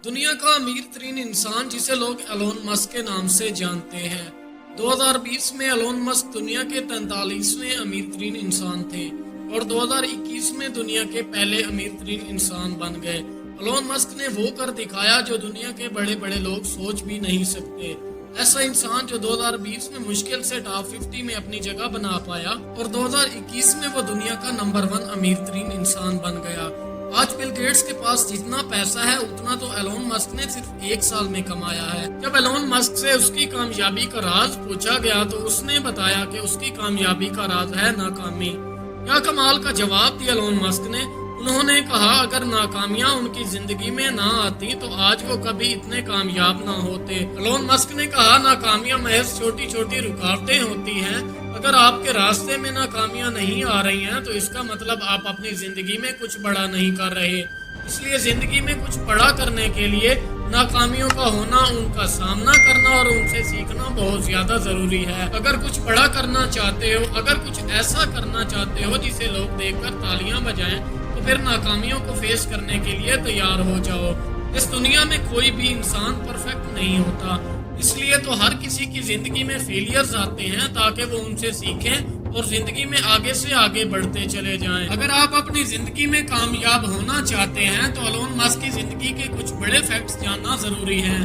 دنیا کا امیر ترین انسان جسے لوگ ایلون مسک کے نام سے جانتے ہیں۔ 2020 میں ایلون مسک دنیا کے 43ویں امیر ترین انسان تھے اور 2021 میں دنیا کے پہلے امیر ترین انسان بن گئے۔ ایلون مسک نے وہ کر دکھایا جو دنیا کے بڑے بڑے لوگ سوچ بھی نہیں سکتے۔ ایسا انسان جو 2020 میں مشکل سے ٹاپ 50 میں اپنی جگہ بنا پایا اور 2021 میں وہ دنیا کا نمبر 1 امیر ترین انسان بن گیا۔ آج بل گیٹس کے پاس جتنا پیسہ ہے اتنا تو ایلون مسک نے صرف 1 سال میں کمایا ہے۔ جب ایلون مسک سے اس کی کامیابی کا راز پوچھا گیا تو اس نے بتایا کہ اس کی کامیابی کا راز ہے ناکامی۔ کیا کمال کا جواب دیا ایلون مسک نے۔ انہوں نے کہا اگر ناکامیاں ان کی زندگی میں نہ آتی تو آج وہ کبھی اتنے کامیاب نہ ہوتے۔ ایلون مسک نے کہا ناکامیاں محض چھوٹی چھوٹی رکاوٹیں ہوتی ہیں۔ اگر آپ کے راستے میں ناکامیاں نہیں آ رہی ہیں تو اس کا مطلب آپ اپنی زندگی میں کچھ بڑا نہیں کر رہے۔ اس لیے زندگی میں کچھ بڑا کرنے کے لیے ناکامیوں کا ہونا، ان کا سامنا کرنا اور ان سے سیکھنا بہت زیادہ ضروری ہے۔ اگر کچھ بڑا کرنا چاہتے ہو، اگر کچھ ایسا کرنا چاہتے ہو جسے لوگ دیکھ کر تالیاں بجائیں، تو پھر ناکامیوں کو فیس کرنے کے لیے تیار ہو جاؤ۔ اس دنیا میں کوئی بھی انسان پرفیکٹ نہیں ہوتا، اس لیے تو ہر کسی کی زندگی میں فیلیئرز آتے ہیں تاکہ وہ ان سے سیکھیں اور زندگی میں آگے سے آگے بڑھتے چلے جائیں۔ اگر آپ اپنی زندگی میں کامیاب ہونا چاہتے ہیں تو ایلون مسک کی زندگی کے کچھ بڑے فیکٹس جاننا ضروری ہے۔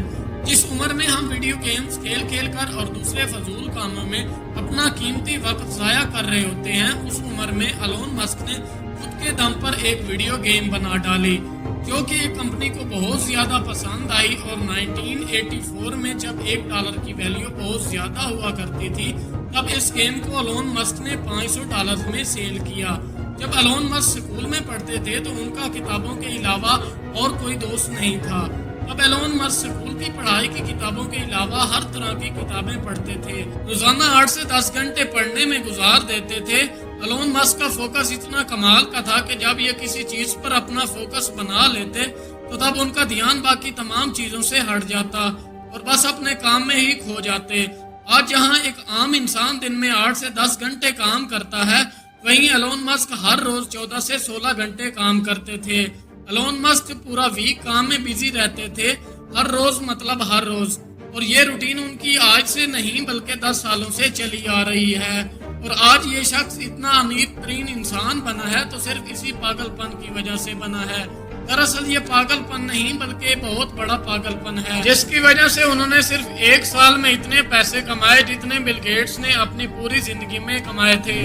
جس عمر میں ہم ویڈیو گیمز کھیل کھیل کر اور دوسرے فضول کاموں میں اپنا قیمتی وقت ضائع کر رہے ہوتے ہیں، اس عمر میں ایلون مسک نے خود کے دم پر ایک ویڈیو گیم بنا ڈالی جو کہ ایک کمپنی کو بہت زیادہ پسند آئی، اور 1984 میں جب $1 کی ویلیو بہت زیادہ ہوا کرتی تھی تب اس گیم کو ایلون مسک نے $500 میں سیل کیا۔ جب ایلون مسک اسکول میں پڑھتے تھے تو ان کا کتابوں کے علاوہ اور کوئی دوست نہیں تھا۔ اب ایلون مسک اسکول کی پڑھائی کی کتابوں کے علاوہ ہر طرح کی کتابیں پڑھتے تھے۔ روزانہ 8 سے 10 گھنٹے پڑھنے میں گزار دیتے تھے۔ ایلون مسک کا فوکس اتنا کمال کا تھا کہ جب یہ کسی چیز پر اپنا فوکس بنا لیتے تو تب ان کا دھیان باقی تمام چیزوں سے ہٹ جاتا اور بس اپنے کام میں ہی کھو جاتے۔ آج جہاں ایک عام انسان دن میں 8 سے 10 گھنٹے کام کرتا ہے، وہیں ایلون مسک ہر روز 14 سے 16 گھنٹے کام کرتے تھے۔ ایلون مسک پورا ویک کام میں بزی رہتے تھے، ہر روز مطلب ہر روز، اور یہ روٹین ان کی آج سے نہیں بلکہ 10 سالوں سے چلی آ رہی ہے۔ اور آج یہ شخص اتنا امیر ترین انسان بنا ہے تو صرف اسی پاگل پن کی وجہ سے بنا ہے۔ دراصل یہ پاگل پن نہیں بلکہ بہت بڑا پاگل پن ہے، جس کی وجہ سے انہوں نے صرف 1 سال میں اتنے پیسے کمائے جتنے بل گیٹس نے اپنی پوری زندگی میں کمائے تھے۔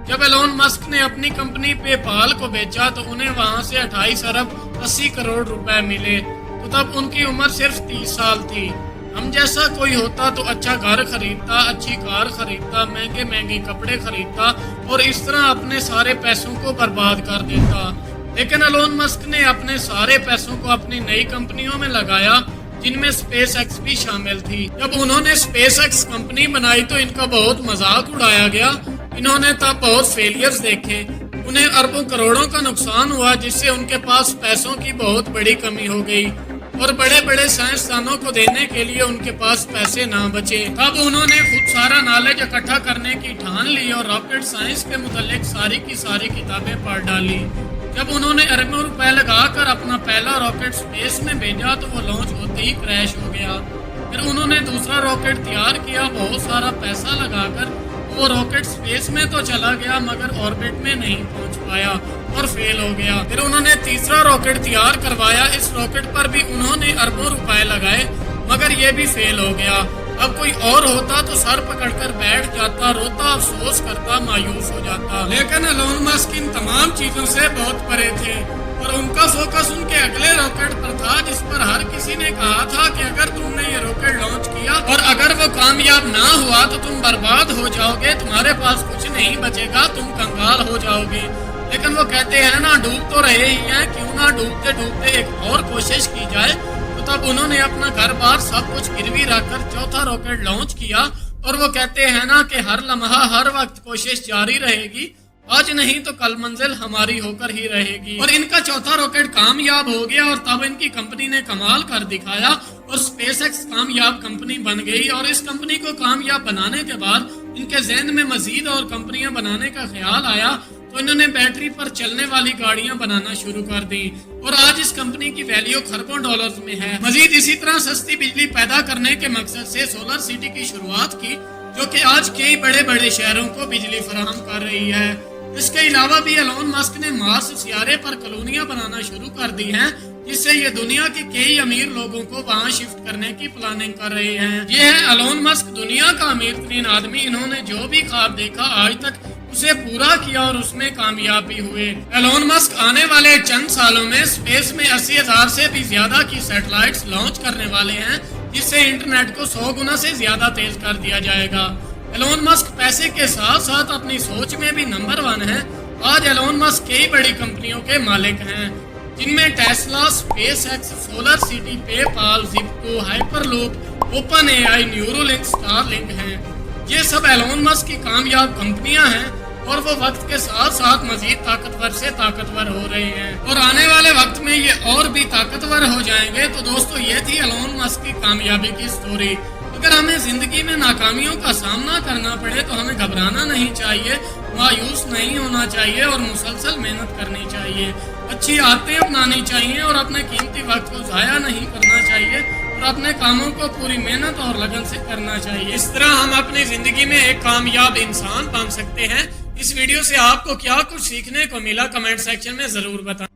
جب ایلون مسک نے اپنی کمپنی پے پال کو بیچا تو انہیں وہاں سے 28 ارب 80 کروڑ روپے ملے، تو تب ان کی عمر صرف 30 سال تھی۔ ہم جیسا کوئی ہوتا تو اچھا گھر خریدتا، اچھی کار خریدتا، مہنگے مہنگے کپڑے خریدتا اور اس طرح اپنے سارے پیسوں کو برباد کر دیتا۔ لیکن ایلون مسک نے اپنے سارے پیسوں کو اپنی نئی کمپنیوں میں لگایا جن میں اسپیس ایکس بھی شامل تھی۔ جب انہوں نے اسپیس ایکس کمپنی بنائی تو ان کا بہت مذاق اڑایا گیا۔ انہوں نے تب بہت فیلیئرز دیکھے، انہیں اربوں کروڑوں کا نقصان ہوا جس سے ان کے پاس پیسوں کی بہت بڑی کمی ہو گئی اور بڑے بڑے سائنسدانوں کو دینے کے لیے ان کے پاس پیسے نہ بچے۔ تب انہوں نے خود سارا نالج اکٹھا کرنے کی ٹھان لی اور راکٹ سائنس کے متعلق ساری کی ساری کتابیں پڑھ ڈالی۔ جب انہوں نے اربوں روپے لگا کر اپنا پہلا راکٹ اسپیس میں بھیجا تو وہ لانچ ہوتے ہی کریش ہو گیا۔ پھر انہوں نے دوسرا راکٹ تیار کیا، بہت سارا پیسہ لگا کر وہ راکٹ اسپیس میں تو چلا گیا مگر آربٹ میں نہیں پہنچ پایا اور فیل ہو گیا۔ پھر انہوں نے تیسرا راکٹ تیار کروایا، اس راکٹ پر بھی انہوں نے اربوں روپے لگائے مگر یہ بھی فیل ہو گیا۔ اب کوئی اور ہوتا تو سر پکڑ کر بیٹھ جاتا، روتا، افسوس کرتا، مایوس ہو جاتا۔ لیکن ایلون مسک ان تمام چیزوں سے بہت پرے تھے اور ان کا فوکس ان کے اگلے راکٹ پر تھا جس پر ہر کسی نے کہا تھا کہ اگر تم نے یہ راکٹ لانچ کیا اور اگر وہ کامیاب نہ ہوا تو تم برباد ہو جاؤ گے، تمہارے پاس کچھ نہیں بچے گا، تم کنگال ہو جاؤ گے۔ لیکن وہ کہتے ہیں نا ڈوب تو رہے ہی ہیں، کیوں نہ ڈوبتے ڈوبتے ایک اور کوشش کی جائے۔ تو تب انہوں نے اپنا گھر بار سب کچھ گروی رکھ کر چوتھا راکٹ لانچ کیا، اور وہ کہتے ہیں نا کہ ہر لمحہ ہر وقت کوشش جاری رہے گی، آج نہیں تو کل منزل ہماری ہو کر ہی رہے گی۔ اور ان کا چوتھا راکٹ کامیاب ہو گیا اور تب ان کی کمپنی نے کمال کر دکھایا اور اسپیس ایکس کامیاب کمپنی بن گئی۔ اور اس کمپنی کو کامیاب بنانے کے بعد ان کے ذہن میں مزید اور کمپنیاں بنانے کا خیال آیا تو انہوں نے بیٹری پر چلنے والی گاڑیاں بنانا شروع کر دی اور آج اس کمپنی کی ویلیو خربوں ڈالرز میں ہے۔ مزید اسی طرح سستی بجلی پیدا کرنے کے مقصد سے سولر سٹی کی شروعات کی، جو کہ آج کئی بڑے بڑے شہروں کو بجلی فراہم کر رہی ہے۔ اس کے علاوہ بھی ایلون مسک نے مارس سیارے پر کالونیاں بنانا شروع کر دی ہیں، جس سے یہ دنیا کے کئی امیر لوگوں کو وہاں شفٹ کرنے کی پلاننگ کر رہے ہیں۔ یہ ہے ایلون مسک، دنیا کا امیر ترین آدمی۔ انہوں نے جو بھی خواب دیکھا آج تک اسے پورا کیا اور اس میں کامیاب بھی ہوئے۔ ایلون مسک آنے والے چند سالوں میں اسپیس میں 80,000 سے بھی زیادہ کی سیٹلائٹس لانچ کرنے والے ہیں، جس سے انٹرنیٹ کو 100 گنا سے زیادہ تیز کر دیا جائے گا۔ ایلون مسک پیسے کے ساتھ ساتھ اپنی سوچ میں بھی نمبر 1 ہے۔ آج ایلون مسک کئی بڑی کمپنیوں کے مالک ہیں، جن میں Tesla, SpaceX, SolarCity, PayPal, Zip2, Hyperloop, OpenAI, Neuralink, Starlink ہیں۔ یہ سب ایلون مسک کی کامیاب کمپنیاں ہیں اور وہ وقت کے ساتھ ساتھ مزید طاقتور سے طاقتور ہو رہے ہیں اور آنے والے وقت میں یہ اور بھی طاقتور ہو جائیں گے۔ تو دوستو، یہ تھی ایلون مسک کی کامیابی کی سٹوری۔ اگر ہمیں زندگی میں ناکامیوں کا سامنا کرنا پڑے تو ہمیں گھبرانا نہیں چاہیے، مایوس نہیں ہونا چاہیے اور مسلسل محنت کرنی چاہیے، اچھی عادتیں اپنانی چاہیے اور اپنے قیمتی وقت کو ضائع نہیں کرنا چاہیے اور اپنے کاموں کو پوری محنت اور لگن سے کرنا چاہیے۔ اس طرح ہم اپنی زندگی میں ایک کامیاب انسان بن سکتے ہیں۔ اس ویڈیو سے آپ کو کیا کچھ سیکھنے کو ملا، کمنٹ سیکشن میں ضرور بتائیں۔